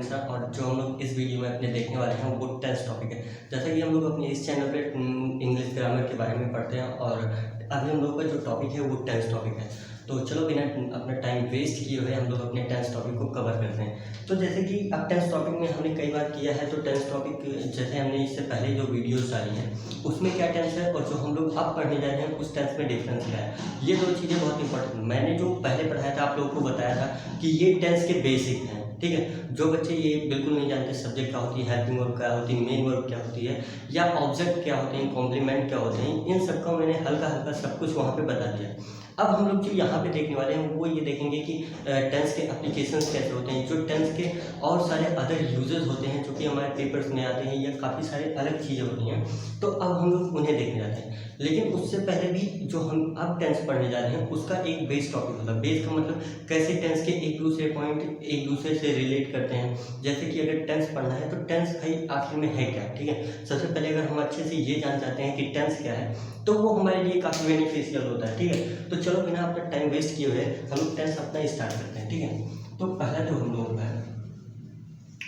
Sir, और जो हम लोग इस वीडियो में अपने देखने वाले हैं वो टेंस टॉपिक है। जैसा कि हम लोग अपने इस चैनल पे इंग्लिश ग्रामर के बारे में पढ़ते हैं और अभी हम लोग का जो टॉपिक है वो टेंस टॉपिक है। तो चलो बिना अपना टाइम वेस्ट किए हुए हम लोग अपने टेंस टॉपिक को कवर करते हैं। तो जैसे कि अब टेंस टॉपिक में हमने कई बार किया है, तो टेंस टॉपिक जैसे हमने इससे पहले जो वीडियोस डाली हैं उसमें क्या टेंस है और जो हम लोग अब पढ़ने जा रहे हैं उस टेंस में डिफरेंस क्या है, ये दो चीज़ें बहुत इंपॉर्टेंट। मैंने जो पहले पढ़ाया था आप लोगों को बताया था कि ये टेंस के बेसिक हैं, ठीक है। जो बच्चे ये बिल्कुल नहीं जानते सब्जेक्ट क्या होती है, हेल्पिंग वर्ब क्या होती है, मेन वर्ब क्या होती है, या ऑब्जेक्ट क्या होते हैं, कॉम्प्लीमेंट क्या होते हैं, इन सबका मैंने हल्का हल्का सब कुछ वहाँ पे बता दिया। अब हम लोग जो यहाँ पे देखने वाले हैं वो ये देखेंगे कि टेंस के एप्लीकेशंस कैसे होते हैं, जो टेंस के और सारे अदर यूजेस होते हैं जो कि हमारे पेपर्स में आते हैं, या काफ़ी सारे अलग चीज़ें होती हैं। तो अब हम लोग उन्हें देखने जाते हैं। लेकिन उससे पहले भी जो हम अब टेंस पढ़ने जा रहे हैं उसका एक बेस टॉपिक होता है। बेस का मतलब कैसे टेंस के एक दूसरे पॉइंट एक दूसरे से रिलेट करते हैं। जैसे कि अगर टेंस पढ़ना है तो टेंस भाई आखिर में है क्या, ठीक है। सबसे पहले अगर हम अच्छे से ये जान जाते हैं कि टेंस क्या है तो वो हमारे लिए काफ़ी बेनिफिशियल होता है, ठीक है। तो चलो बिना अपना टाइम वेस्ट किए हुए हम लोग टेंस अपना स्टार्ट करते हैं, ठीक है। तो पहला जो हम लोगों का है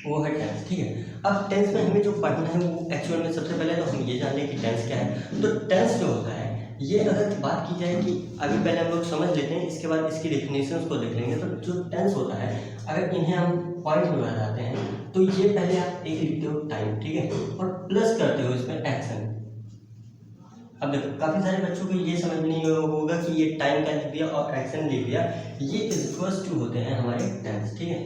वो है टेंस, ठीक है। अब टेंस में हमें जो पढ़ना है वो एक्चुअल में सबसे पहले तो हम ये जान लें कि टेंस क्या है। तो टेंस जो होता है ये अगर बात की जाए कि अभी पहले हम लोग समझ लेते हैं, इसके बाद इसकी डेफिनेशंस को देख लेंगे। तो जो टेंस होता है अगर इन्हें हम पॉइंट में बताते हैं तो ये पहले आप एक लिखते हो टाइम, ठीक है, और प्लस करते हो इसमें एक्शन। अब देखो काफ़ी सारे बच्चों को ये समझ नहीं होगा कि ये टाइम का लिख दिया और एक्शन लिख दिया, ये इक्वल्स टू होते हैं हमारे टेंस, ठीक है।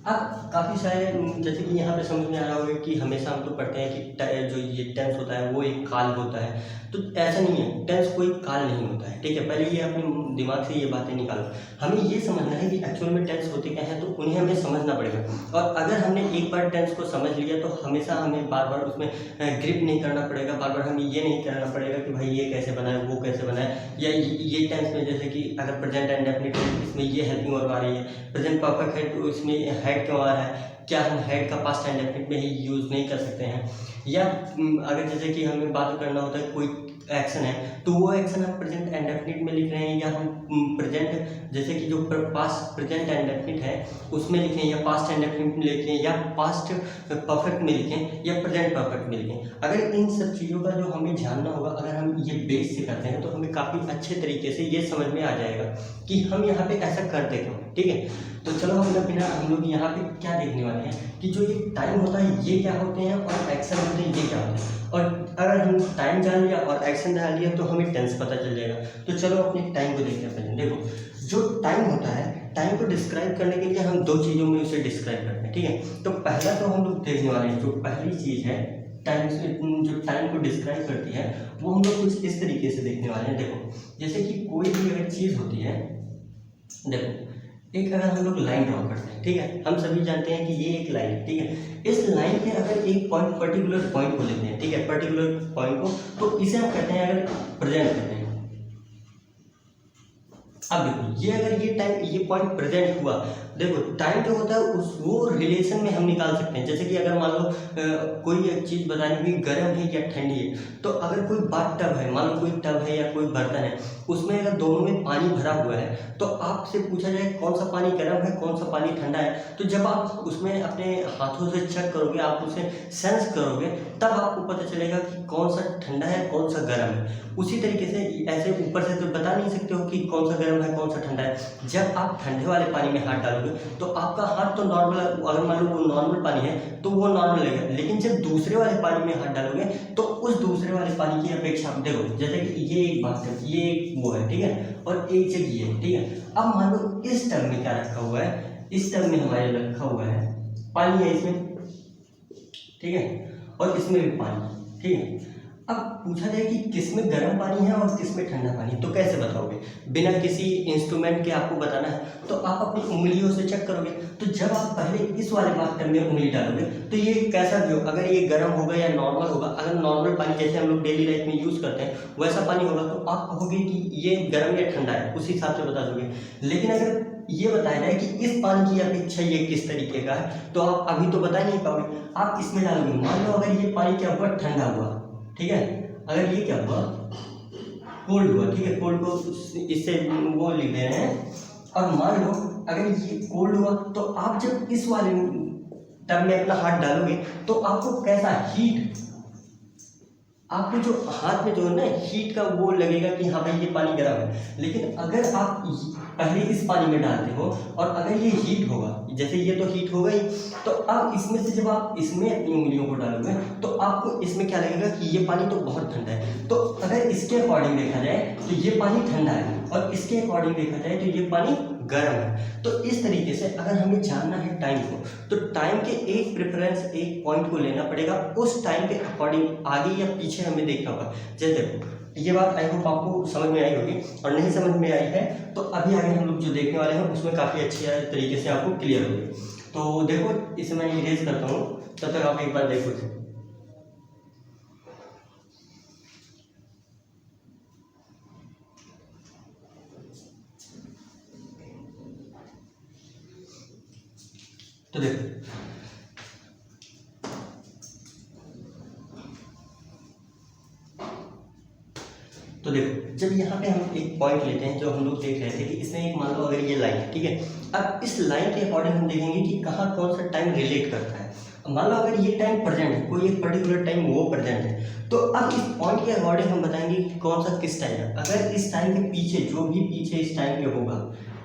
अब काफ़ी सारे जैसे कि यहाँ पे समझ में आ रहा होगा कि हमेशा हम तो पढ़ते हैं कि जो ये टेंस होता है वो एक काल होता है, तो ऐसा नहीं है, टेंस कोई काल नहीं होता है, ठीक है। पहले ये अपने दिमाग से ये बातें निकालो। हमें ये समझना है कि एक्चुअल में टेंस होते क्या हैं, तो उन्हें हमें समझना पड़ेगा। और अगर हमने एक बार टेंस को समझ लिया तो हमेशा हमें बार बार उसमें ग्रिप नहीं करना पड़ेगा, बार बार हमें ये नहीं करना पड़ेगा कि भाई ये कैसे बना है वो कैसे बना है, या ये टेंस में जैसे कि अगर प्रेजेंट एंड डेफिनिट इसमें ये हेल्पिंग वर्ब आ रही है, प्रेजेंट परफेक्ट है तो इसमें हेड क्यों आ रहा है, क्या हम हेड का पास्ट एंड डेफिनिट में ही यूज़ नहीं कर सकते हैं। या अगर जैसे कि हमें बात करना होता है कोई एक्शन है तो वो एक्शन हम प्रेजेंट एंड डेफिनिट में लिख रहे हैं, या हम प्रेजेंट जैसे कि जो पास्ट प्रेजेंट एंड डेफिनिट है उसमें लिखें, या पास्ट एंड डेफिनिट में लिखें, या पास्ट परफेक्ट में लिखें, या प्रेजेंट परफेक्ट में लिखें। अगर इन सब चीज़ों का जो हमें जानना होगा, अगर हम ये बेस से करते हैं तो हमें काफ़ी अच्छे तरीके से ये समझ में आ जाएगा कि हम यहाँ पे ऐसा करते क्यों, ठीक है। तो चलो हम लोग यहाँ पे क्या देखने वाले हैं कि जो ये टाइम होता है ये क्या होते हैं और एक्शन होते हैं ये क्या होते हैं। और अगर हम टाइम जान लिया और एक्शन जान लिया तो हमें टेंस पता चल जाएगा। तो चलो अपने टाइम को देखते हैं। पहले देखो जो टाइम होता है, टाइम को डिस्क्राइब करने के लिए हम दो चीज़ों में उसे डिस्क्राइब करते हैं, ठीक है। तो पहला तो हम लोग देखने वाले हैं, जो पहली चीज़ है टाइम, जो टाइम को डिस्क्राइब करती है वो हम लोग कुछ इस तरीके से देखने वाले हैं। देखो जैसे कि कोई भी अगर चीज़ होती है, देखो एक अगर हम लोग लाइन ड्रॉ करते हैं, ठीक है, हम सभी जानते हैं कि ये एक लाइन है, ठीक है। इस लाइन के अगर एक पॉइंट पर्टिकुलर पॉइंट को लेते हैं, ठीक है, पर्टिकुलर पॉइंट को, तो इसे हम कहते हैं अगर प्रेजेंट कहते हैं। अब देखो ये अगर ये टाइम ये पॉइंट प्रेजेंट हुआ, देखो टाइम जो होता है उस वो रिलेशन में हम निकाल सकते हैं। जैसे कि अगर मान लो कोई एक चीज़ बतानी हुई गर्म है या ठंडी है, तो अगर कोई बाथ टब है, मान लो कोई टब है या कोई बर्तन है, उसमें अगर दोनों में पानी भरा हुआ है तो आपसे पूछा जाए कौन सा पानी गर्म है कौन सा पानी ठंडा है, तो जब आप उसमें अपने हाथों से चेक करोगे, आप उसे सेंस करोगे, तब आपको पता चलेगा कि कौन सा ठंडा है कौन सा गर्म है। उसी तरीके से ऐसे ऊपर से तो बता नहीं सकते हो कि कौन सा गर्म है कौन सा ठंडा है। जब आप ठंडे वाले पानी में हाथ डालोगे तो आपका हाथ तो नॉर्मल, अगर मान लो वो नॉर्मल पानी है तो वो नॉर्मल रहेगा, लेकिन जब दूसरे वाले पानी में हाथ डालोगे तो उस दूसरे वाले पानी की अपेक्षा देखो, जैसे कि ये एक बात है, ये एक वो है, ठीक है, और एक जगह ये है, ठीक है। अब मान लो इस टब में क्या रखा हुआ है, इस टब में हमारे रखा हुआ है पानी है इसमें, ठीक है, और इसमें भी पानी, ठीक है। अब पूछा जाए कि किसमें गर्म पानी है और किसमें ठंडा पानी, तो कैसे बताओगे? बिना किसी इंस्ट्रूमेंट के आपको बताना है तो आप अपनी उंगलियों से चेक करोगे। तो जब आप पहले इस वाले बाथटब में उंगली डालोगे तो ये कैसा भी हो, अगर ये गर्म होगा या नॉर्मल होगा, अगर नॉर्मल पानी जैसे हम लोग डेली लाइफ में यूज़ करते हैं वैसा पानी होगा तो आप कहोगे कि ये गर्म या ठंडा है, उस हिसाब से बता दोगे। लेकिन अगर ये बताया जाए कि इस पानी की अपेक्षा ये किस तरीके का है, तो आप अभी तो बता नहीं पाओगे। आप इसमें डालोगे, मान लो अगर ये पानी क्या हुआ, ठंडा हुआ, ठीक है, अगर ये क्या हुआ, कोल्ड हुआ, ठीक है, कोल्ड को इससे वो लिख दे रहे हैं। और मान लो अगर ये कोल्ड हुआ तो आप जब इस वाले टब में अपना हाथ डालोगे तो आपको कैसा हीट, आपको जो हाथ में जो है ना हीट का वो लगेगा कि हाँ भाई ये पानी गर्म है। लेकिन अगर आप पहले इस पानी में डालते हो और अगर ये हीट होगा, जैसे ये तो हीट होगा ही, तो अब इसमें से जब आप इसमें अपनी उंगलियों को डालोगे तो आपको इसमें क्या लगेगा कि ये पानी तो बहुत ठंडा है। तो अगर इसके अकॉर्डिंग देखा जाए तो ये पानी ठंडा है और इसके अकॉर्डिंग देखा जाए तो ये पानी गर्म है। तो इस तरीके से अगर हमें जानना है टाइम को, तो टाइम के एक प्रेफरेंस, एक पॉइंट को लेना पड़ेगा, उस टाइम के अकॉर्डिंग आगे या पीछे हमें देखना होगा। जैसे देखो ये बात आई होप आपको समझ में आई होगी, और नहीं समझ में आई है तो अभी आगे हम लोग जो देखने वाले हैं उसमें काफ़ी अच्छी तरीके से आपको क्लियर होगी। तो देखो इसे मैं इरेज करता हूँ, तब तक आप एक बार देखो इसे। तो देखो जब यहाँ पे हम एक पॉइंट लेते हैं, जो हम लोग देख रहे थे कि इसमें एक मान लो अगर ये लाइन है, ठीक है। अब इस लाइन के अकॉर्डिंग हम देखेंगे कि कहाँ कौन सा टाइम रिलेट करता है। मान लो अगर ये टाइम प्रेजेंट है, कोई एक पर्टिकुलर टाइम वो प्रेजेंट है, तो अब इस पॉइंट के अकॉर्डिंग हम बताएंगे कि कौन सा किस टाइम है। अगर इस टाइम के पीछे जो भी पीछे इस टाइम पे होगा,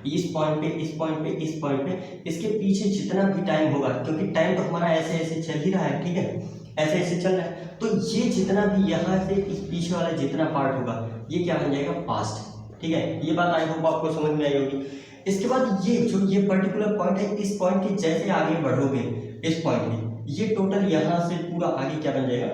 इस पॉइंट पे, इस पॉइंट पे, इस पॉइंट पे, इसके पीछे जितना भी टाइम होगा, क्योंकि टाइम तो हमारा ऐसे ऐसे चल ही रहा है, ठीक है, ऐसे ऐसे चल रहा है, तो ये जितना भी यहाँ से इस पीछे वाला जितना पार्ट होगा ये क्या बन जाएगा, पास्ट। ठीक है, ये बात आई होप आपको समझ में आई होगी। इसके बाद ये जो ये पर्टिकुलर पॉइंट है, इस पॉइंट के जैसे आगे बढ़ोगे इस पॉइंट में, ये टोटल यहाँ से पूरा आगे क्या बन जाएगा,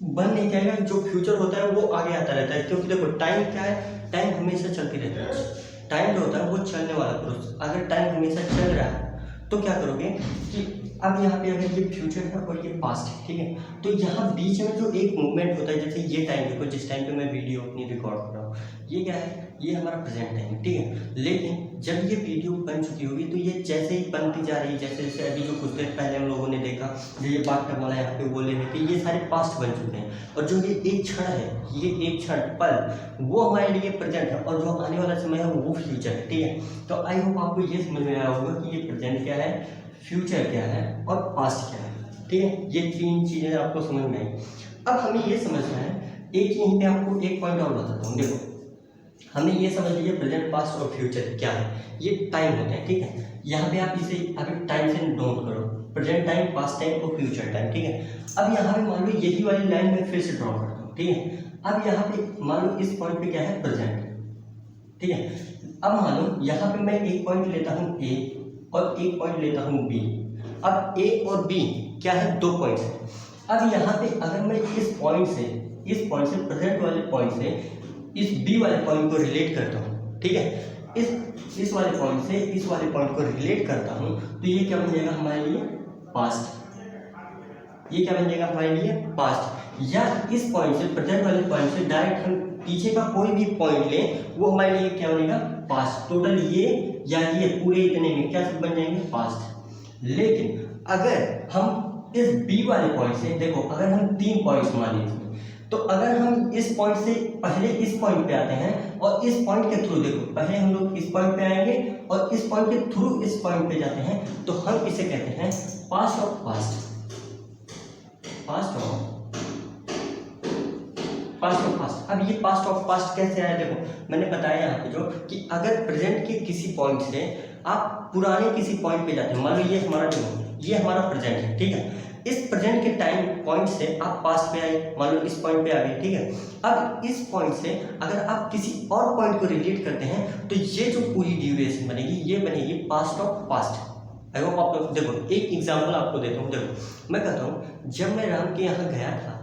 बन नहीं जाएगा। जो फ्यूचर होता है वो आगे आता रहता है, क्योंकि देखो टाइम क्या है, टाइम हमेशा चलती रहता है। टाइम जो होता है वो चलने वाला प्रोसेस, अगर टाइम हमेशा चल रहा है तो क्या करोगे कि अब यहाँ पे अगर ये फ्यूचर है और ये पास्ट है, ठीक है, तो यहाँ बीच में जो एक मूवमेंट होता है, जैसे ये टाइम देखो, जिस टाइम पे मैं वीडियो अपनी रिकॉर्ड कर रहा हूँ, ये क्या है, ये हमारा प्रेजेंट टाइम है, ठीक है। लेकिन जब ये वीडियो बन चुकी होगी तो ये जैसे ही बनती जा रही है, जैसे जैसे अभी जो कुछ देर पहले हम लोगों ने देखा, जो ये बात करने वाला यहाँ पे बोले हैं कि ये सारे पास्ट बन चुके हैं, और जो ये एक क्षण है, ये एक क्षण पल, वो हमारे लिए प्रेजेंट है, और जो आने वाला समय है वो फ्यूचर है, ठीक है। तो आई होप आपको ये समझ में आया होगा कि ये प्रेजेंट क्या है, फ्यूचर क्या है और पास्ट क्या है, ठीक है। ये तीन चीज़ें आपको समझ में आई। अब हमें ये समझना है, एक यहीं पे आपको एक पॉइंट और बताता हूँ। देखो हमने ये समझ लिया प्रेजेंट, पास्ट और फ्यूचर क्या है, ये टाइम होते हैं, ठीक है। यहाँ पे आप इसे अगर टाइम से नोट करो, प्रेजेंट टाइम, पास्ट टाइम और फ्यूचर टाइम, ठीक है। अब यहाँ पे मान लो यही वाली लाइन मैं फिर से ड्रॉ करता हूँ, ठीक है। अब यहाँ पे मान लो इस पॉइंट पे क्या है, प्रेजेंट, ठीक है। अब मान लो यहाँ पे मैं एक पॉइंट लेता हूँ ए और एक पॉइंट लेता हूँ बी। अब ए और बी क्या है, दो पॉइंट्स हैं। अब यहाँ पे अगर मैं इस पॉइंट से प्रेजेंट वाले पॉइंट से इस बी वाले पॉइंट को रिलेट करता हूँ, ठीक है, इस वाले पॉइंट से इस वाले पॉइंट को रिलेट करता हूँ, तो ये क्या बन जाएगा हमारे लिए, पास्ट। ये क्या बन जाएगा हमारे लिए, पास्ट। या इस पॉइंट से, प्रेजेंट वाले पॉइंट से डायरेक्ट हम पीछे का कोई भी पॉइंट लें, वो हमारे लिए क्या बनेगा, पास्ट। टोटल ये या ये पूरे इतने में क्या सब बन जाएंगे, पास्ट। लेकिन अगर हम इस बी वाले पॉइंट से, देखो अगर हम 3 पॉइंट्स मान लीजिए, तो अगर हम इस पॉइंट से पहले इस पॉइंट पे आते हैं और इस पॉइंट के थ्रू, देखो पहले हम लोग इस पॉइंट पे आएंगे और इस पॉइंट के थ्रू इस पॉइंट पे जाते हैं, तो हम इसे कहते हैं पास्ट ऑफ पास्ट। अब ये पास्ट ऑफ पास्ट कैसे आया, देखो मैंने बताया यहाँ पे जो कि अगर प्रेजेंट के किसी पॉइंट से आप पुराने किसी पॉइंट पे जाते हैं, मान लो ये हमारा ये हमारा प्रेजेंट है, ठीक है। इस प्रेजेंट के टाइम पॉइंट से आप पास्ट पे आए, मान लो इस पॉइंट पे आ गए, ठीक है। अब इस पॉइंट से अगर आप किसी और पॉइंट को रिलेट करते हैं, तो ये जो पूरी ड्यूरेशन बनेगी, ये बनेगी past of past. I hope आप लोग, देखो एक एग्जांपल आपको देता हूँ। देखो मैं कहता हूँ, जब मैं राम के यहाँ गया था,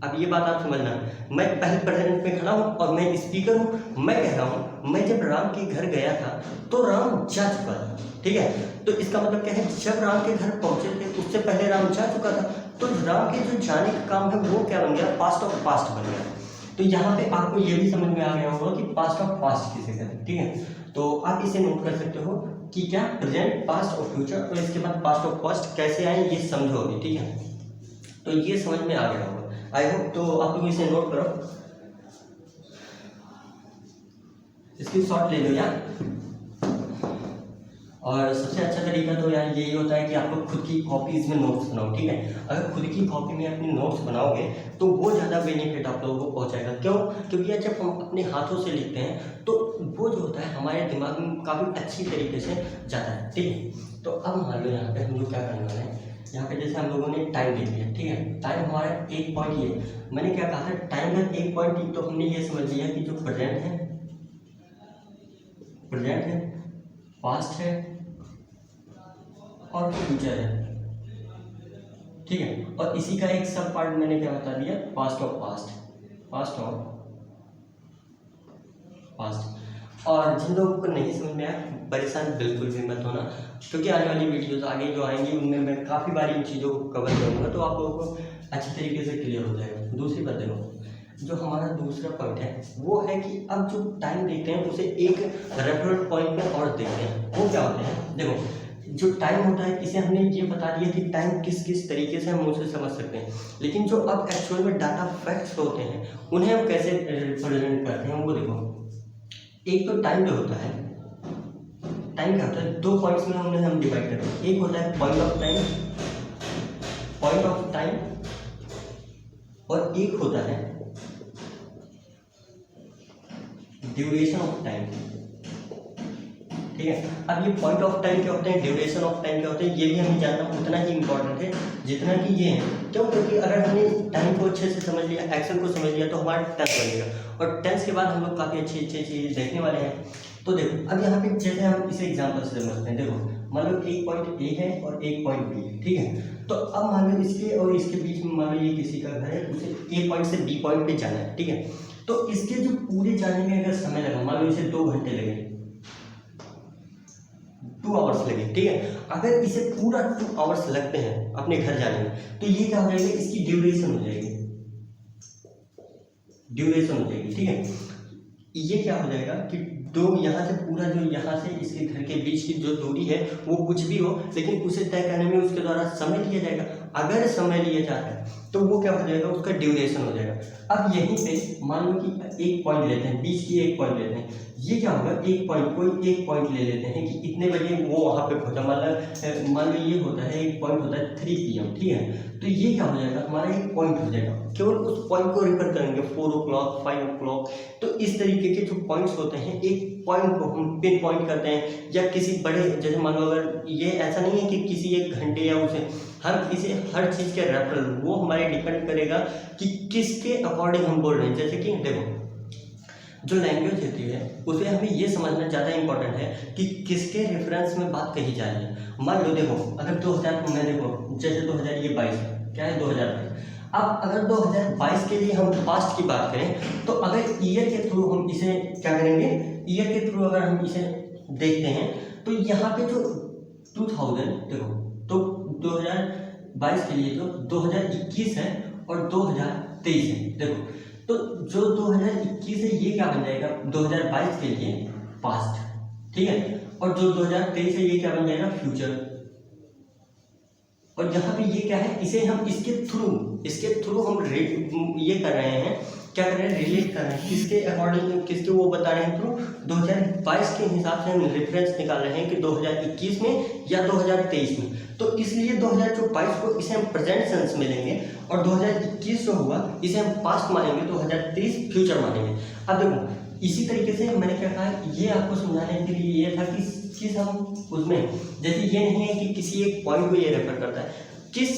अब ये बात आप समझना, मैं पहले प्रेजेंट में खड़ा हूँ और मैं स्पीकर हूँ, मैं कह रहा हूँ मैं जब राम के घर गया था तो राम जा चुका था, ठीक है। तो इसका मतलब क्या है, जब राम के घर पहुंचे थे उससे पहले राम जा चुका था, तो राम के जो जाने का काम है वो क्या बन गया, पास्ट ऑफ पास्ट बन गया। तो यहाँ पे आपको ये भी समझ में आ गया होगा कि पास्ट ऑफ पास्ट किसे कहते हैं, ठीक है। तो आप इसे नोट कर सकते हो कि क्या, प्रेजेंट, पास्ट और फ्यूचर, और इसके बाद पास्ट ऑफ पास्ट कैसे आए ये समझोगे, ठीक है। तो ये समझ में आ गया होगा, आई होप। तो आप लोग इसे नोट करो। इसकी शॉट ले लो यार। और सबसे अच्छा तरीका तो यार यही होता है कि आप लोग खुद की कॉपीज़ में नोट्स बनाओ, ठीक है। अगर खुद की कॉपी में अपनी नोट्स बनाओगे तो वो ज़्यादा बेनिफिट आप लोगों को पहुंचाएगा। क्यों? क्योंकि यार जब हम अपने हाथों से लिखते हैं तो वो जो होता है हमारे दिमाग में काफ़ी अच्छी तरीके से जाता है, ठीक है। तो अब मान लो यहाँ पे हम लोग क्या करने वाले हैं, यहाँ पे जैसे हम लोगों ने टाइम देख लिया, ठीक है। टाइम हमारा एक पॉइंट ये, मैंने क्या कहा था, टाइम का एक पॉइंट, तो हमने ये समझ लिया कि जो प्रेजेंट है, पास्ट है और फ्यूचर है, ठीक है। और इसी का एक सब पार्ट मैंने क्या बता दिया, पास्ट ऑफ पास्ट। और जिन लोगों को नहीं समझ में आया, परेशान बिल्कुल भी मत होना, क्योंकि आने वाली वीडियोस आगे जो आएंगी उनमें मैं काफ़ी बारी इन चीज़ों को कवर करूँगा, तो आप लोगों को अच्छी तरीके से क्लियर हो जाएगा। दूसरी बात देखो, जो हमारा दूसरा पॉइंट है वो है कि अब जो टाइम देखते हैं उसे एक रेफरेंस पॉइंट में और देखते हैं। वो क्या होते हैं, देखो जो टाइम होता है इसे हमने ये बता दिया कि टाइम किस किस तरीके से हम उसे समझ सकते हैं, लेकिन जो अब एक्चुअल में डाटा फैक्ट्स होते हैं उन्हें हम कैसे रिप्रेजेंट करते हैं वो देखो। एक तो टाइम जो होता है, टाइम क्या होता है, दो पॉइंट्स में हम डिवाइड करते हैं। एक होता है पॉइंट ऑफ टाइम और एक होता है ड्यूरेशन ऑफ टाइम, ठीक है। अब ये पॉइंट ऑफ टाइम क्या होते हैं, ड्यूरेशन ऑफ टाइम क्या होते हैं, ये भी हमें जानना उतना ही इंपॉर्टेंट है जितना कि ये है। क्यों? क्योंकि अगर हमने टाइम को अच्छे से समझ लिया, एक्शन को समझ लिया, तो हमारा टेंस बनेगा, और टेंस के बाद हम लोग काफ़ी अच्छी चीज़ देखने वाले हैं। तो देखो अब यहाँ पे जैसे हम इसे एग्जाम्पल से समझते हैं, देखो मान लो एक पॉइंट ए है और एक पॉइंट बी है, ठीक है। तो अब मान लो इसके और इसके बीच में मान लो ये किसी का घर है, उसे ए पॉइंट से बी पॉइंट पे जाना है, ठीक है। तो इसके जो पूरे जाने में अगर समय लगा, मान लो इसे 2 घंटे लगे, 2 आवर्स लगे, ठीक है। अगर इसे पूरा 2 आवर्स लगते हैं अपने घर जाने में, तो ये क्या हो जाएगा, इसकी ड्यूरेशन हो जाएगी, ठीक है। ये क्या हो जाएगा कि दो यहाँ से पूरा जो यहाँ से इसके घर के बीच की जो दूरी है वो कुछ भी हो, लेकिन उसे तय करने में उसके द्वारा समय लिया जाएगा। अगर समय लिया जाता है तो वो क्या हो जाएगा, उसका ड्यूरेशन हो जाएगा। अब यहीं पे मान लो कि एक पॉइंट लेते हैं, बीच की एक पॉइंट लेते हैं, ये क्या होगा, एक पॉइंट, कोई एक पॉइंट ले लेते हैं कि इतने बजे वो वहाँ पे पहुँचा, मतलब मान लो ये होता है, एक पॉइंट होता है 3 PM, ठीक है। तो ये क्या हो जाएगा, हमारा एक पॉइंट हो जाएगा, केवल उस पॉइंट को रिफर करेंगे, 4 o'clock 5 o'clock। तो इस तरीके के जो पॉइंट्स होते हैं, एक पॉइंट को हम पिन पॉइंट करते हैं, या किसी बड़े, जैसे मान लो अगर ये ऐसा नहीं है कि किसी एक घंटे या उसे हर चीज़ के रेफरल, वो हमारे डिपेंड करेगा कि किसके अकॉर्डिंग हम बोल रहे हैं। जैसे कि देखो जो लैंग्वेज होती है उसे हमें ये समझना ज़्यादा इंपॉर्टेंट है कि किसके रेफरेंस में बात कही जा रही है। मान लो देखो अगर 2000 में देखो, जैसे 2022 क्या है, 2022। अब अगर 2022 के लिए हम पास्ट की बात करें, तो अगर ईयर के थ्रू हम इसे क्या करेंगे, ईयर के थ्रू अगर हम इसे देखते हैं, तो यहाँ पे जो 2000 देखो, तो 2022 के लिए जो 2021 है और 2023 है, देखो तो जो 2021 है ये क्या बन जाएगा, 2022 के लिए पास्ट, ठीक है। और जो 2023 है ये क्या बन जाएगा, फ्यूचर। और यहाँ पे ये क्या है, इसे हम इसके थ्रू हम ये कर रहे हैं, क्या कर रहे हैं, रिलेट कर रहे हैं, किसके अकॉर्डिंग, किसके वो बता रहे हैं, थ्रू 2022 के हिसाब से हम रेफरेंस निकाल रहे हैं कि 2021 में या 2023 में। तो इसलिए 2022 को इसे हम प्रेजेंट सेंस में लेंगे, और 2021 जो हुआ इसे हम पास्ट मानेंगे, 2023 फ्यूचर मानेंगे। अब देखो इसी तरीके से मैंने क्या कहा, ये आपको समझाने के लिए ये था कि किस हम उसमें, जैसे ये नहीं है कि किसी एक पॉइंट को ये रेफर करता है, किस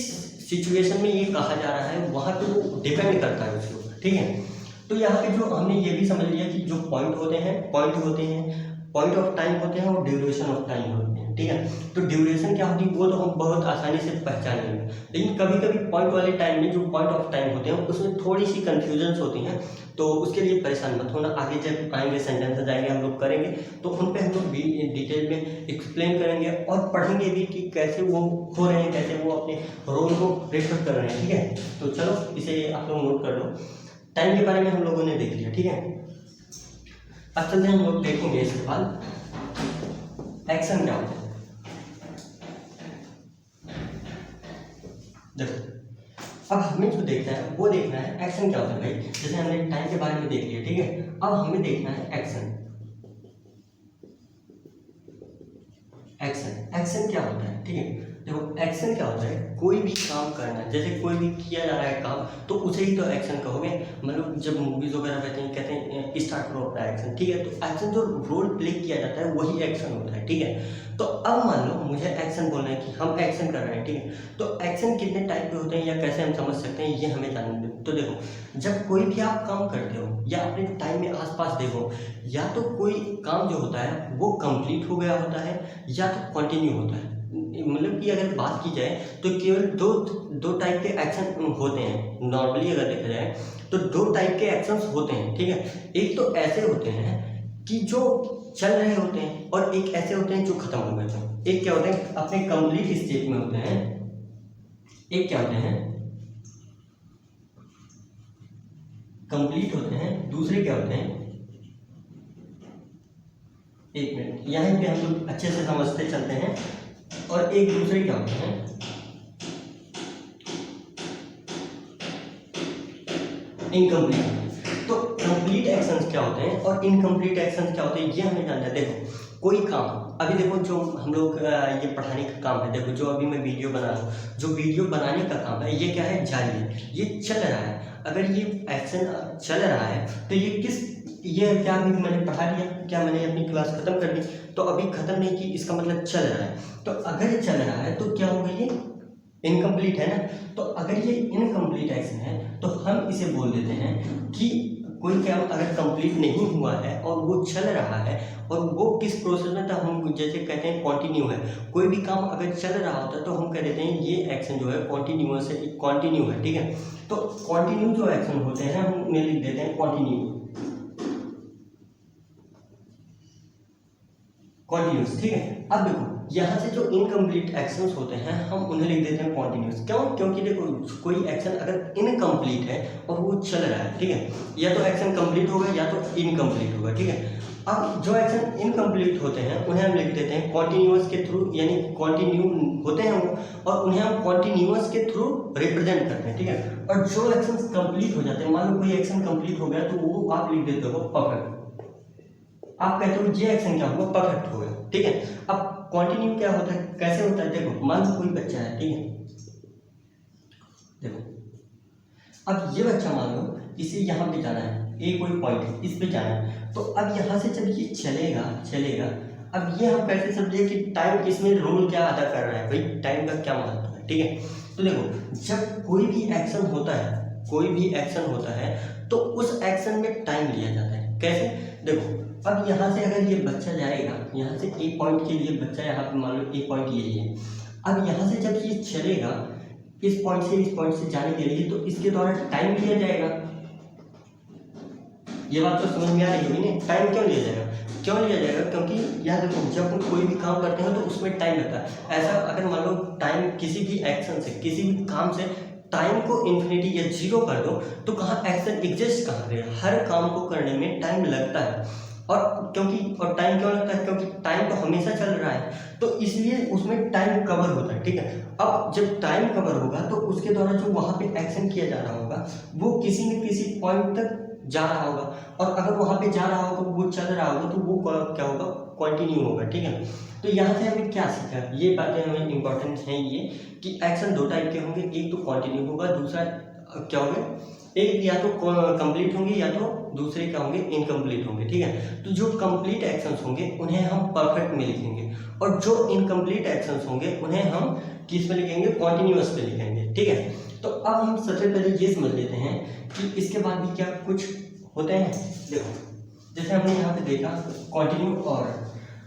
सिचुएशन में ये कहा जा रहा है वहाँ पे वो डिपेंड करता है उसके ऊपर, ठीक है। तो यहाँ पे जो हमने ये भी समझ लिया कि जो पॉइंट होते हैं पॉइंट ऑफ टाइम होते हैं और ड्यूरेशन ऑफ टाइम होते हैं, ठीक है। तो ड्यूरेशन क्या होती है वो तो हम बहुत आसानी से पहचान लेंगे, लेकिन कभी कभी पॉइंट वाले टाइम में जो पॉइंट ऑफ टाइम होते हैं उसमें थोड़ी सी कन्फ्यूजन्स होती हैं, तो उसके लिए परेशान मत होना। आगे जब आएंगे सेंटेंसेस आएंगे हम लोग करेंगे, तो उन पे हम लोग डिटेल में एक्सप्लेन करेंगे और पढ़ेंगे भी कि कैसे वो हो रहे हैं, कैसे वो अपने रोल को रेफर कर रहे हैं, ठीक है। तो चलो इसे आप लोग नोट कर लो। टाइम के बारे में हम लोगों ने देख लिया, ठीक है। अब चलते हैं हम लोग देखेंगे इसके बाद एक्शन क्या होता है। देखो अब हमें जो देखना है वो देखना है एक्शन क्या होता है भाई। जैसे हमने टाइम के बारे में देख लिया, ठीक है। अब हमें देखना है एक्शन। एक्शन क्या होता है, ठीक है। देखो एक्शन क्या होता है, कोई भी काम करना, जैसे कोई भी किया जा रहा है काम तो उसे ही तो एक्शन कहोगे। मतलब जब मूवीज वगैरह रहते हैं कहते हैं स्टार्ट करो अपना एक्शन, ठीक है, तो एक्शन जो रोल प्ले किया जाता है वही एक्शन होता है, ठीक है। तो अब मान लो मुझे एक्शन बोलना है कि हम एक्शन कर रहे हैं, ठीक है, तो एक्शन कितने टाइप के होते हैं या कैसे हम समझ सकते हैं ये हमें जानना है। तो देखो जब कोई भी आप काम करते हो या अपने टाइम में आसपास देखो, या तो कोई काम जो होता है वो कंप्लीट हो गया होता है या तो कंटिन्यू होता है। मतलब कि अगर बात की जाए तो केवल दो टाइप के एक्शन होते हैं नॉर्मली, अगर देखा जाए तो दो टाइप के एक्शंस होते हैं, ठीक है। एक तो ऐसे होते हैं कि जो चल रहे होते हैं और एक ऐसे होते हैं जो खत्म हो गए थे। एक क्या होते हैं अपने कंप्लीट स्टेट में होते हैं, एक क्या होते हैं कंप्लीट होते हैं, दूसरे क्या होते हैं, एक मिनट यहाँ पे हम लोग अच्छे से समझते चलते हैं, और एक दूसरे क्या होते हैं इनकम्प्लीट। तो कंप्लीट एक्शंस क्या होते हैं और इनकम्प्लीट एक्शंस क्या होते हैं ये हमें जानना है। देखो कोई काम, अभी देखो जो हम लोग ये पढ़ाने का काम है, देखो जो अभी मैं वीडियो बना रहा हूँ, जो वीडियो बनाने का काम है ये क्या है, जारी है, ये चल रहा है। अगर ये एक्शन चल रहा है तो ये क्या अभी मैंने पढ़ा लिया, क्या मैंने अपनी क्लास खत्म कर दी, तो अभी खत्म नहीं की, इसका मतलब चल रहा है। तो अगर ये चल रहा है तो क्या होगा, ये इनकम्प्लीट है ना। तो अगर ये इनकम्प्लीट एक्शन है तो हम इसे बोल देते हैं कि कोई काम अगर कंप्लीट नहीं हुआ है और वो चल रहा है और वो किस प्रोसेस में था, हम जैसे कहते हैं कॉन्टिन्यू है। कोई भी काम अगर चल रहा होता है तो हम कह देते हैं ये एक्शन जो है कॉन्टिन्यूअस है, कॉन्टिन्यू है, ठीक है। तो कॉन्टिन्यू जो एक्शन होते हैं हम उन्हें लिख देते हैं कॉन्टिन्यूस, ठीक है। अब देखो यहाँ से जो इनकम्प्लीट एक्शंस होते हैं हम उन्हें लिख देते हैं कॉन्टिन्यूस। क्यों, क्योंकि देखो कोई एक्शन अगर इनकम्प्लीट है और वो चल रहा है, ठीक है, या तो एक्शन कंप्लीट होगा या तो इनकम्प्लीट होगा, ठीक है। अब जो एक्शन इनकम्प्लीट होते हैं उन्हें हम लिख देते हैं कॉन्टिन्यूअस के थ्रू, यानी कॉन्टिन्यू होते हैं वो, और उन्हें हम कॉन्टिन्यूअस के थ्रू रिप्रेजेंट करते हैं, ठीक है। और जो एक्शन कंप्लीट हो जाते हैं, मान लो कोई एक्शन कंप्लीट हो गया तो वो आप लिख देते हो परफेक्ट। आप कहते हो ये एक्शन क्या हुआ, परफेक्ट हो गया, ठीक है। अब कंटिन्यू क्या होता है, कैसे होता है, देखो मान लो कोई बच्चा है, ठीक है, देखो अब ये बच्चा मान लो इसे यहाँ पे जाना है, ए कोई पॉइंट है इस पे जाना है, तो अब यहाँ से जब ये चलेगा, अब ये हम कैसे समझे कि टाइम इसमें रोल क्या अदा कर रहा है, भाई टाइम का क्या महत्व है, ठीक है। तो देखो जब कोई भी एक्शन होता है तो उस एक्शन में टाइम लिया जाता है। कैसे, देखो अब यहाँ से अगर ये बच्चा जाएगा, यहाँ से ए पॉइंट के लिए बच्चा यहाँ पे मान लो ए पॉइंट यही है, अब यहाँ से जब ये चलेगा इस पॉइंट से जाने के लिए तो इसके द्वारा टाइम लिया जाएगा। ये बात तो समझ में आ रही होगी ना, टाइम क्यों लिया जाएगा, क्योंकि याद रखो जब हम कोई भी काम करते हैं तो उसमें टाइम लगता है। ऐसा अगर मान लो टाइम किसी भी एक्शन से, किसी भी काम से टाइम को इन्फिनिटी या जीरो कर दो तो कहाँ एक्शन एग्जिस्ट कहाँ करेगा। हर काम को करने में टाइम लगता है, और टाइम क्यों लगता है, क्योंकि टाइम तो हमेशा चल रहा है, तो इसलिए उसमें टाइम कवर होता है, ठीक है। अब जब टाइम कवर होगा तो उसके द्वारा जो वहाँ पे एक्शन किया जा रहा होगा वो किसी न किसी पॉइंट तक जा रहा होगा, और अगर वहाँ पे जा रहा होगा वो चल रहा होगा तो वो क्या होगा, कंटिन्यू होगा, ठीक है। तो यहाँ से हमें क्या सीखा, ये बातें हमें इंपॉर्टेंट हैं ये कि एक्शन दो टाइप के होंगे, एक तो कंटिन्यू होगा, दूसरा क्या होगा, एक या तो कंप्लीट होंगे या तो दूसरे क्या होंगे, इनकम्प्लीट होंगे, ठीक है। तो जो कंप्लीट एक्शंस होंगे उन्हें हम परफेक्ट में लिखेंगे, और जो इनकम्प्लीट एक्शंस होंगे उन्हें हम किस में लिखेंगे, कॉन्टिन्यूअस पे लिखेंगे, ठीक है। तो अब हम सबसे पहले ये समझ लेते हैं कि इसके बाद भी क्या कुछ होते हैं। देखो जैसे हमने यहाँ पे देखा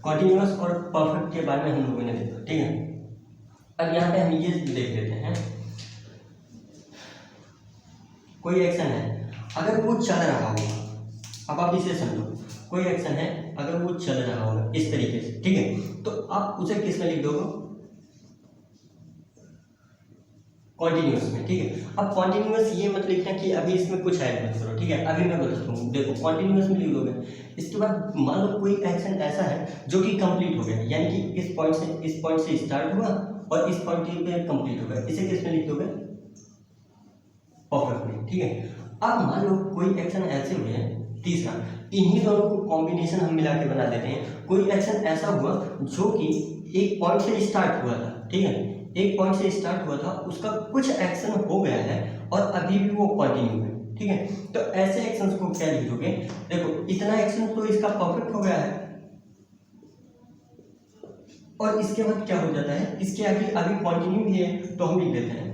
कॉन्टिन्यूअस और परफेक्ट के बारे में हम लोगों ने देखा, ठीक है। अब यहाँ पे हम ये देख लेते हैं, कोई एक्शन है अगर वो चल रहा होगा, अब आप इसे समझो, कोई एक्शन है अगर वो चल रहा होगा इस तरीके से, ठीक है, तो आप उसे किस में लिख दोगे, कॉन्टिन्यूअस में, ठीक है। अब कॉन्टिन्यूअस ये मत लिखना कि अभी इसमें कुछ ऐड मत करो, ठीक है, अभी मैं बताता हूँ। देखो कॉन्टिन्यूअस में लिख दोगे, इसके बाद मान लो कोई एक्शन ऐसा है जो कि कंप्लीट हो गया, यानी कि इस पॉइंट से स्टार्ट हुआ और इस पॉइंट पे कंप्लीट हो गया, इसे किस में लिख दोगे, परफेक्ट में, ठीक है। अब मान लो कोई एक्शन ऐसे हुए हैं तीसरा, इन्हीं दोनों को कॉम्बिनेशन हम मिला के बना देते हैं। कोई एक्शन ऐसा हुआ जो कि एक पॉइंट से स्टार्ट हुआ था, ठीक है, एक पॉइंट से स्टार्ट हुआ था, उसका कुछ एक्शन हो गया है और अभी भी वो कंटिन्यू है, ठीक है। तो ऐसे एक्शंस को क्या लिखोगे, देखो इतना एक्शन तो इसका परफेक्ट हो गया है और इसके बाद क्या हो जाता है, इसके आगे अभी कंटिन्यू भी है तो हम लिख देते हैं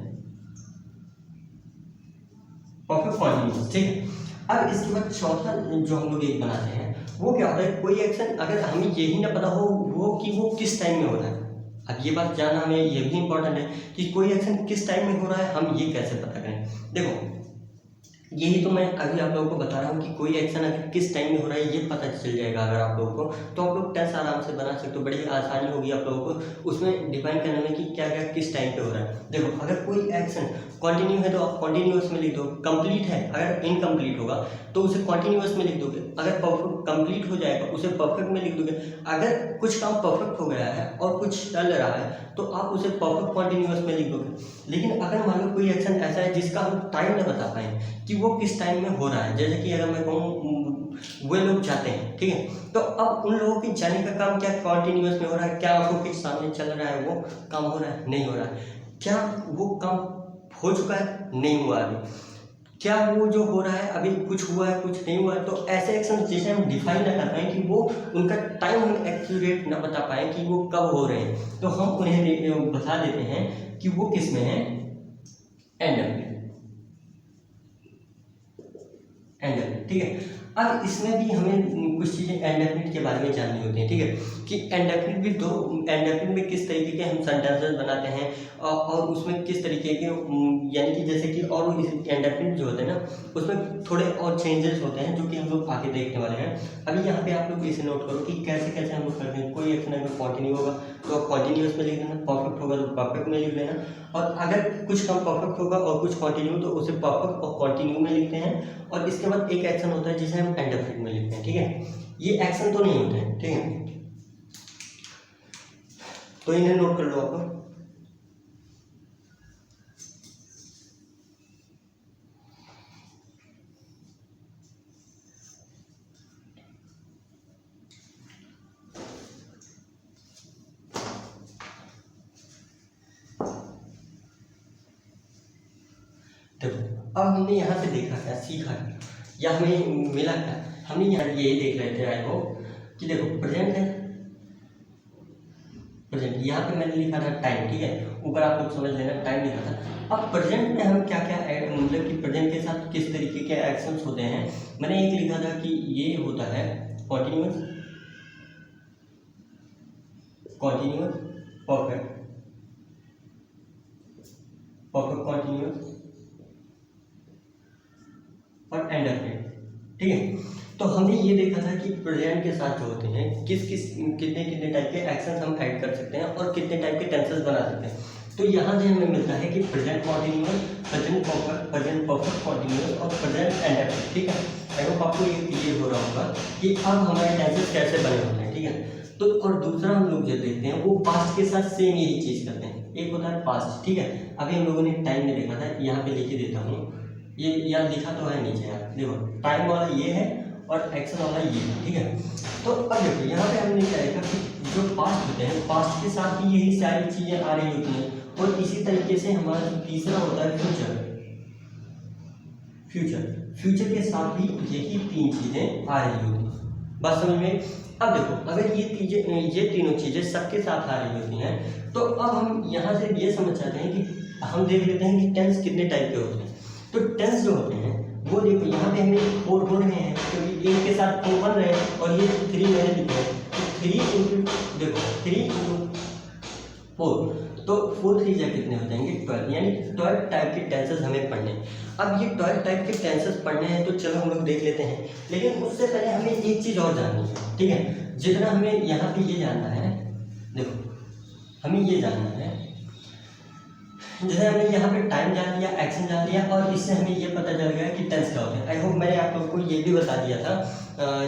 परफेक्ट कंटिन्यूअस, ठीक है। अब इसके बाद चौथा जो हम लोग एक बनाते हैं वो क्या होता है, कोई एक्शन अगर हमें यही ना पता हो वो कि वो किस टाइम में हो रहा है। अब ये बात जानना हमें ये भी इंपॉर्टेंट है कि कोई एक्शन किस टाइम में हो रहा है, हम ये कैसे पता करें। देखो यही तो मैं अभी आप लोगों को बता रहा हूँ कि कोई एक्शन अगर किस टाइम में हो रहा है ये पता चल जाएगा अगर आप लोगों को, तो आप लोग टेंस आराम से बना सकते हो, बड़ी आसानी होगी आप लोगों को उसमें डिफाइन करने में कि क्या क्या किस टाइम पे हो रहा है। देखो अगर कोई एक्शन कंटिन्यू है तो आप कंटिन्यूअस में लिख दो, कंप्लीट है अगर इनकम्प्लीट होगा तो उसे कंटिन्यूअस में लिख दोगे, अगर परफेक्ट कंप्लीट हो जाएगा उसे परफेक्ट में लिख दोगे। अगर कुछ काम परफेक्ट हो गया है और कुछ चल रहा है तो आप उसे परफेक्ट कंटिन्यूअस में लिख दोगे। लेकिन अगर मान लो कोई एक्शन ऐसा है जिसका हम टाइम न बता पाए कि वो किस टाइम में हो रहा है, जैसे कि अगर मैं कहूँ वे लोग जाते हैं, ठीक है, तो अब उन लोगों के जाने का काम क्या कंटिन्यूअस में हो रहा है, क्या आंखों के सामने चल रहा है वो काम हो रहा है, नहीं हो रहा है, क्या वो काम हो चुका है, नहीं हुआ अभी, क्या वो जो हो रहा है अभी कुछ हुआ है कुछ नहीं हुआ है। तो ऐसे एक्शन जैसे हम डिफाइन ना कर पाए कि वो उनका टाइम हम एक्यूरेट ना बता पाए कि वो कब हो रहे हैं, तो हम उन्हें बता देते हैं कि वो किस में है, एंड, ठीक है। अब इसमें भी हमें कुछ चीज़ें इंडेफिनिट के बारे में जाननी होती हैं, ठीक है, कि इंडेफिनिट भी दो, इंडेफिनिट में किस तरीके के हम सेंटेंसेस बनाते हैं और उसमें किस तरीके के यानी कि जैसे कि और इंडेफिनिट जो होते हैं ना उसमें थोड़े और चेंजेस होते हैं जो कि हम लोग आगे देखने वाले हैं। अभी यहाँ पे आप लोग इसे नोट करो कि कैसे कैसे हम लोग करते हैं। कोई एक्शन अगर कंटिन्यू होगा तो कंटिन्यूअस में लिख देना, परफेक्ट होगा तो परफेक्ट में लिख देना, और अगर कुछ काम परफेक्ट होगा और कुछ कंटिन्यू तो उसे परफेक्ट और कंटिन्यू में लिखते हैं। और इसके बाद एक एक्शन होता है जिसे हम इंडेफिनिट में लिखते हैं, ठीक है। ये एक्शन तो नहीं होते हैं, ठीक है, तो इन्हें नोट कर लो आप। देखो अब हमने यहाँ से देखा क्या, सीखा क्या, या हमें मिला क्या, हमने यहाँ ये देख रहे थे आई होप कि देखो प्रेजेंट है, प्रेजेंट यहाँ पे मैंने लिखा था टाइम, ठीक है, ऊपर आप लोग समझ लेना टाइम लिखा था। अब प्रेजेंट में हम क्या क्या मतलब कि प्रेजेंट के साथ किस तरीके के एक्शंस होते हैं, मैंने एक लिखा था कि ये होता है continuous, continuous, perfect, perfect continuous और इंडेफिनिट, ठीक है। तो हमने ये देखा था कि प्रेजेंट के साथ जो होते हैं कितने कितने टाइप के एक्शंस हम ऐड कर सकते हैं और कितने टाइप के टेंसेस बना सकते हैं। तो यहाँ से हमें मिलता है कि present continuous, present perfect continuous और प्रेजेंट इंडेफिनिट, ठीक है। आई होप आपको ये क्लियर हो रहा होगा कि अब हमारे टेंसेस कैसे बने होते हैं, ठीक है। तो और दूसरा हम लोग जो देखते हैं वो पास्ट के साथ सेम यही चीज़ करते हैं। एक होता है पास्ट, ठीक है, अभी हम लोगों ने टाइम में देखा था, यहाँ पे लिख देता हूँ, ये यहाँ लिखा तो है नीचे यार, देखो टाइम वाला ये है और एक्शन वाला ये है, ठीक है। तो अब देखो यहाँ पे हमने क्या देखा कि जो पास्ट होते हैं पास्ट के साथ ही यही सारी चीज़ें आ रही होती हैं, और इसी तरीके से हमारा जो तीसरा होता है फ्यूचर, फ्यूचर के साथ भी यही तीन चीज़ें आ रही होती हैं, बात समझ में। अब देखो अगर ये तीनों चीज़ें सबके साथ आ रही होती हैं तो अब हम यहाँ से ये समझ जाते हैं कि हम देख लेते हैं कि टेंस कितने टाइप के होते हैं। तो टेंस जो होते हैं वो देखो यहाँ पे हमें 4 हो रहे हैं क्योंकि एक के साथ 4 बन रहे हैं और ये 3 मैंने लिखे हैं, तो 3 इंटू देखो 3 इंटू 4, तो 4 3 जा कितने हो जाएंगे 12, यानी 12 टाइप के टेंसेस हमें पढ़ने हैं। अब ये 12 टाइप के टेंसेस पढ़ने हैं तो चलो हम लोग देख लेते हैं, लेकिन उससे पहले हमें एक चीज़ और जाननी है, ठीक है। जितना हमें यहाँ पे ये जानना है, देखो हमें ये जानना है, जैसे हमने यहाँ पे टाइम जान लिया, एक्शन जान लिया, और इससे हमें ये पता चल गया कि टेंस क्या होते हैं। आई होप मैंने आप लोगों को ये भी बता दिया था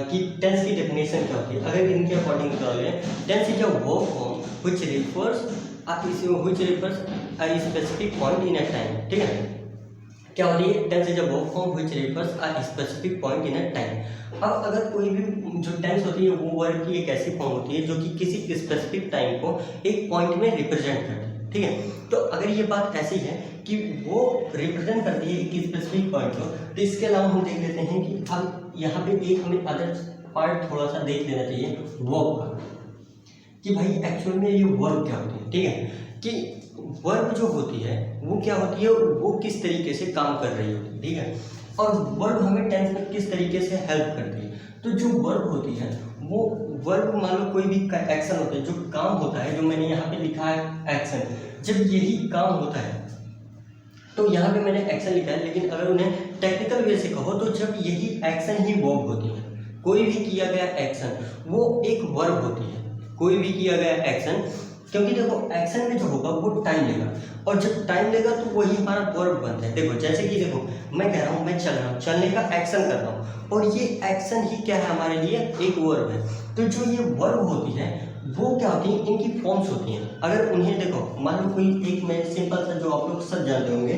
कि टेंस की डेफिनेशन क्या होती है। अगर इनके अकॉर्डिंग करोगे, tense is a verb form which refers a specific point in a time, ठीक है। क्या होती है, tense is a verb form which refers a specific point in a time. अब अगर कोई भी जो टेंस होती है वो वर्ब की एक ऐसी फॉर्म होती है जो कि किसी स्पेसिफिक टाइम को एक पॉइंट में रिप्रेजेंट करती है, ठीक है। तो अगर ये बात ऐसी है कि वो रिप्रेजेंट करती है एक स्पेसिफिक पॉइंट को, तो इसके अलावा हम देख लेते हैं कि हम यहाँ पे एक हमें अदर पार्ट थोड़ा सा देख लेना चाहिए वर्ब का, कि भाई एक्चुअल में ये वर्ब क्या होती है, ठीक है। कि वर्ब जो होती है वो क्या होती है, वो किस तरीके से काम कर रही होती है, ठीक है। और वर्ब हमें टेंस में किस तरीके से हेल्प करती है। तो जो वर्ब होती है वो वर्ब, मान लो कोई भी एक्शन होता है, जो काम होता है, जो मैंने यहाँ पे लिखा है एक्शन, जब यही काम होता है तो यहाँ पे मैंने एक्शन लिखा है, लेकिन अगर उन्हें टेक्निकल वे से कहो तो जब यही एक्शन ही वर्ब होती है, कोई भी किया गया एक्शन वो एक वर्ब होती है, कोई भी किया गया एक्शन, क्योंकि देखो एक्शन में जो होगा वो टाइम लेगा, और जब टाइम लेगा तो वही हमारा वर्ब बनता है। देखो जैसे कि देखो मैं कह रहा हूँ मैं चल रहा हूँ, चलने का एक्शन कर रहा हूँ, और ये एक्शन ही क्या है हमारे लिए, एक वर्ब है। तो जो ये वर्ब होती है वो क्या होती है, इनकी फॉर्म्स होती हैं। अगर उन्हें देखो, मान लो कोई एक, मैं सिंपल सा जो आप लोग सब जानते होंगे,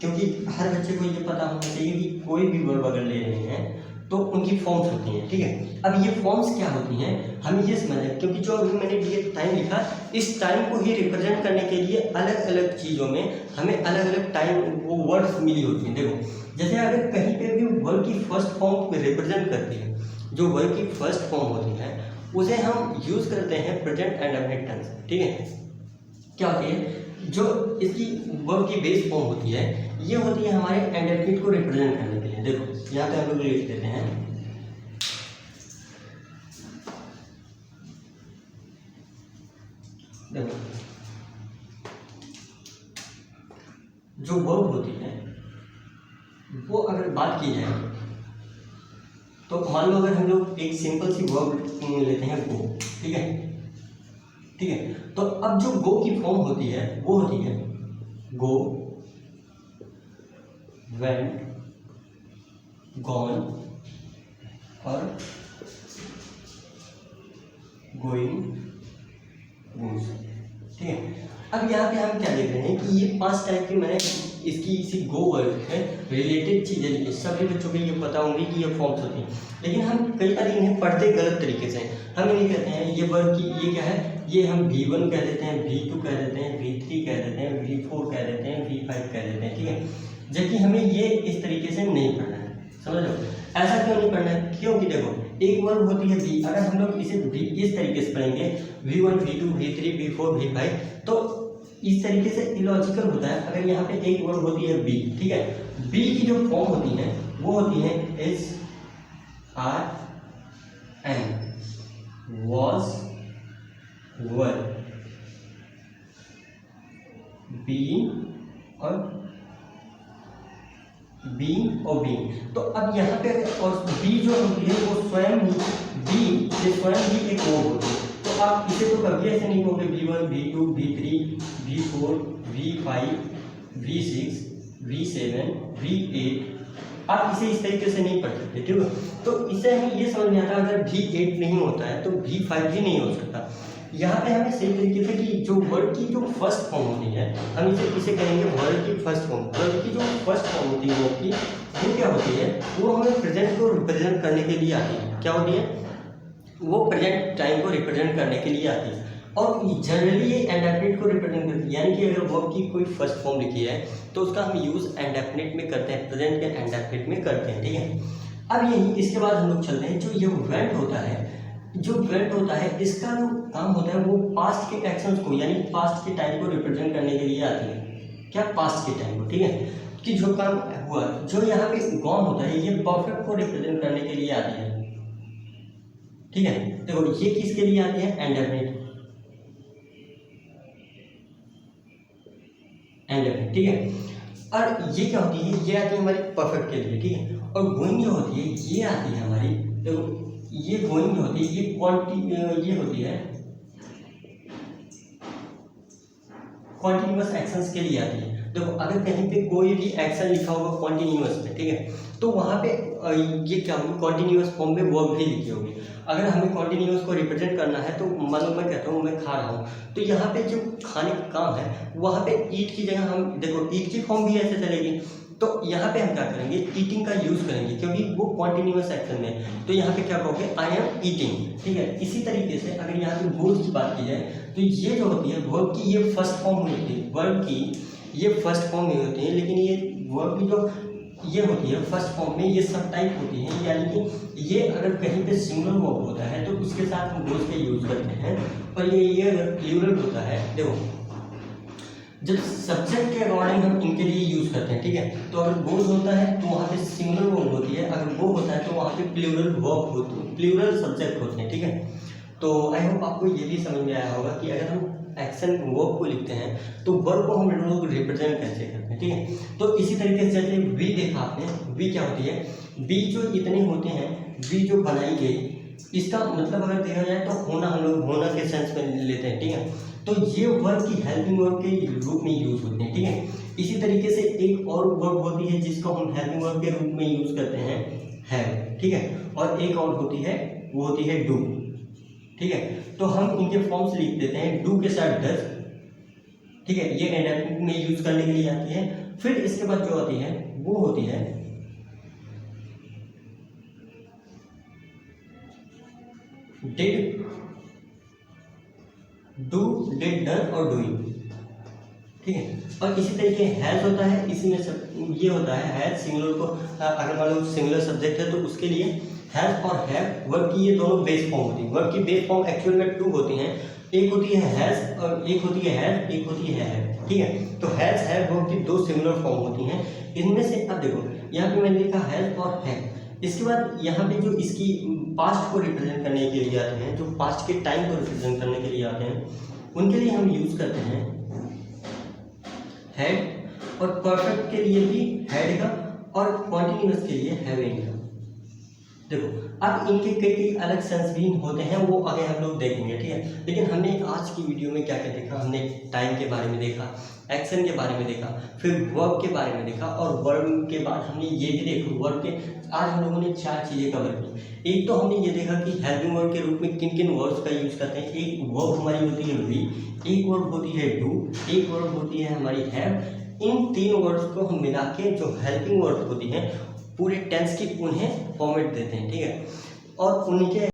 क्योंकि हर बच्चे को ये पता होना चाहिए कि कोई भी वर्ब अगर ले रहे हैं तो उनकी फॉर्म्स होती हैं, ठीक है। अब ये फॉर्म्स क्या होती हैं हम ये समझें, क्योंकि जो अभी मैंने ये टाइम लिखा, इस टाइम को ही रिप्रेजेंट करने के लिए अलग अलग चीज़ों में हमें अलग अलग टाइम वो वर्ड्स मिली होती हैं। देखो जैसे अगर कहीं पे भी वर्ब की फर्स्ट फॉर्म रिप्रेजेंट करती है, जो वर्ब की फर्स्ट फॉर्म होती है उसे हम यूज़ करते हैं प्रेजेंट एंड डेफिनिट टेंस, ठीक है। क्या होती है, जो इसकी वर्ब की बेस फॉर्म होती है ये होती है हमारे इंडेफिनिट को रिप्रेजेंट करने के लिए। देखो यहाँ पे हम लोग लिख देते हैं, देखो जो वर्ब होती है वो अगर बात की जाए तो मान लो अगर हम लोग एक सिंपल सी वर्ब लेते हैं गो, ठीक है, ठीक है। तो अब जो गो की फॉर्म होती है वो होती है गो, वेंट, गॉन और गोइंग, गोज, ठीक है। अब यहाँ पे हम क्या देख रहे हैं कि ये 5 टाइप की मैंने इसकी इसी गो वर्ड है रिलेटेड चीज़ें लिखी। सभी बच्चों को ये पता होंगी कि ये फॉर्म्स होती हैं, लेकिन हम कई बार इन्हें पढ़ते गलत तरीके से। हम ये कहते हैं ये वर्ड की ये क्या है, ये हम V1 कह देते हैं, V2 कह देते हैं, V3 कह देते हैं, V4 कह देते हैं, V5 कह देते हैं, ठीक है। जबकि हमें ये इस तरीके से नहीं पढ़ना है, समझ लो। ऐसा क्यों नहीं पढ़ना है, क्योंकि देखो एक वर्ब होती है V, अगर हम लोग इसे V इस तरीके से पढ़ेंगे V1 V2 V3 V4 V5, तो इस तरीके से इलॉजिकल होता है। अगर यहाँ पे एक वर्ड होती है बी, ठीक है, बी की जो फॉर्म होती है वो होती है is are am, was, were, be और बी और बी। तो अब यहाँ पे और बी जो होती है वो स्वयं ही बी, ये स्वयं ही एक वर्ब होती है। तो आप इसे तो कभी ऐसे नहीं कहोगे V1 V2 V3 V4 V5 V6 V7 V8, आप इसे इस तरीके से नहीं पढ़ सकते, ठीक है। तो इससे हमें ये समझ में आता है अगर V8 नहीं होता है तो V5 भी नहीं हो सकता। यहाँ पे हमें सही तरीके से कि जो वर्ड की जो फर्स्ट फॉर्म होती है हम इसे कहेंगे वर्ड की फर्स्ट फॉर्म। वर्ड की जो फर्स्ट फॉर्म होती है वर्ड की वो क्या होती है, वो हमें प्रेजेंट को रिप्रेजेंट करने के लिए आती है। क्या होती है, वो प्रेजेंट टाइम को रिप्रेजेंट करने के लिए आती है, और जनरली ये इंडेफिनिट को रिप्रेजेंट करती है। यानी कि अगर वर्ब की कोई फर्स्ट फॉर्म लिखी है तो उसका हम यूज़ इंडेफिनिट में करते हैं, प्रेजेंट के इंडेफिनिट में करते हैं, ठीक है। अब यही इसके बाद हम लोग चलते हैं, जो ये वेंट होता है, जो वेंट होता है इसका जो काम होता है वो पास्ट के एक्शंस को यानी पास्ट के टाइम को रिप्रेजेंट करने के लिए आती है। क्या, पास्ट के टाइम को, ठीक है, कि जो काम हुआ। जो यहाँ पे गॉन होता है ये परफेक्ट को रिप्रेजेंट करने के लिए आती है, ठीक है। देखो ये किसके लिए आती है, इंडेफिनिट, इंडेफिनिट, ठीक है। और ये क्या होती है, ये आती है हमारी परफेक्ट के लिए, ठीक है। और गोइंग जो होती है ये आती है हमारी, देखो ये गोइंग जो होती है ये ये होती है कॉन्टिन्यूअस एक्शंस के लिए आती है। देखो अगर कहीं पे कोई भी एक्शन लिखा होगा कॉन्टिन्यूअस में, ठीक है, तो वहाँ पे ये क्या होगी, कॉन्टिन्यूअस फॉर्म में वर्ब भी लिखी होगी। अगर हमें कॉन्टिन्यूअस को रिप्रेजेंट करना है तो मान लो मैं कहता हूँ मैं खा रहा हूँ, तो यहाँ पे जो खाने का काम है वहाँ पे ईट की जगह हम देखो ईट की फॉर्म भी ऐसे चलेगी, तो यहाँ पे हम क्या करेंगे, ईटिंग का यूज़ करेंगे क्योंकि वो कॉन्टिन्यूअस एक्शन में है। तो यहाँ पे क्या कहोगे, आई एम ईटिंग, ठीक है। इसी तरीके से अगर यहाँ पे वर्ब की बात की जाए तो ये जो होती है वर्ब की ये फर्स्ट फॉर्म में होती है, वर्ब की ये फर्स्ट फॉर्म में होती है, लेकिन ये वर्ब की जो ये होती है फर्स्ट फॉर्म में ये सब टाइप होती है, यानी कि ये अगर कहीं पे सिंगुलर वर्ब होता है तो उसके साथ हम डोज का यूज़ करते हैं, और ये अगर प्लूरल होता है, देखो जब सब्जेक्ट के अकॉर्डिंग हम इनके लिए यूज़ करते हैं, ठीक है। तो अगर बोथ होता है तो वहाँ पे सिंगुलर वर्ब होती है, अगर वो होता है तो वहाँ पे प्लूरल वर्ब होती है, प्लूरल सब्जेक्ट होते हैं, ठीक है। तो आई होप आपको ये भी समझ में आया होगा कि अगर हम एक्शन वर्ब को लिखते हैं तो वर्ब को हम लोग रिप्रेजेंट कैसे करते हैं, ठीक है। तो इसी तरीके से जैसे वी देखा आपने, वी क्या होती है, वी जो इतने होते हैं, वी जो बनाई गई, इसका मतलब अगर देखा जाए तो होना, हम लोग होना के सेंस में लेते हैं, ठीक है। तो ये वर्ब की हेल्पिंग वर्ब के रूप में यूज होते हैं, ठीक है। इसी तरीके से एक और वर्ब होती है जिसको हम हेल्पिंग वर्ब के रूप में यूज करते हैं, हैव, ठीक है। और एक और होती है, वो होती है डू, ठीक है। तो हम इनके फॉर्म्स लिख देते हैं, डू के साथ डज, ठीक है, ये इंडेफिनिट में यूज करने के लिए आती है। फिर इसके बाद जो आती है वो होती है डिड, डू, डिड, डन और डूइंग, ठीक है। और इसी तरीके हैज होता है, इसी में सब ये होता है हैज, सिंगुलर को अगर मान लो सिंगुलर सब्जेक्ट है तो उसके लिए हैज और हैव वर्ब की ये दोनों बेस फॉर्म होती है। वर्ब की बेस फॉर्म एक्चुअल में टू होती हैं, एक होती है हैज और एक होती है हैव, एक होती है हैव, ठीक है। तो हैज हैव वर्ब की दो सिंगुलर फॉर्म होती हैं। इनमें से अब देखो यहाँ पे मैंने लिखा हैज और हैव, इसके बाद यहाँ पे जो इसकी पास्ट को रिप्रेजेंट करने के लिए आते हैं, जो पास्ट के टाइम को रिप्रेजेंट करने के लिए आते हैं, उनके लिए हम यूज करते हैं हैड, और परफेक्ट के लिए भी हैड का, और कॉन्टिन्यूअस के लिए हैविंग का। देखो अब इनके कई कई अलग सेंस भी होते हैं, वो आगे हम लोग देखेंगे, ठीक है। लेकिन हमने आज की वीडियो में क्या क्या देखा, हमने टाइम के बारे में देखा, एक्शन के बारे में देखा, फिर वर्ब के बारे में देखा, और वर्ब के बाद हमने ये भी देखा, वर्ब के आज हम लोगों ने 4 चीज़ें कवर की। एक तो हमने ये देखा कि हेल्पिंग वर्ब के रूप में किन किन वर्ड्स का यूज़ करते हैं। एक वर्ब हमारी होती है वी, एक वर्ब होती है डू, एक वर्ब होती है हमारी हैव। इन 3 वर्ड्स को हम मिला के जो हेल्पिंग वर्ड होती हैं पूरे टेंस की उन्हें फॉर्मेट देते हैं, ठीक है। और उनके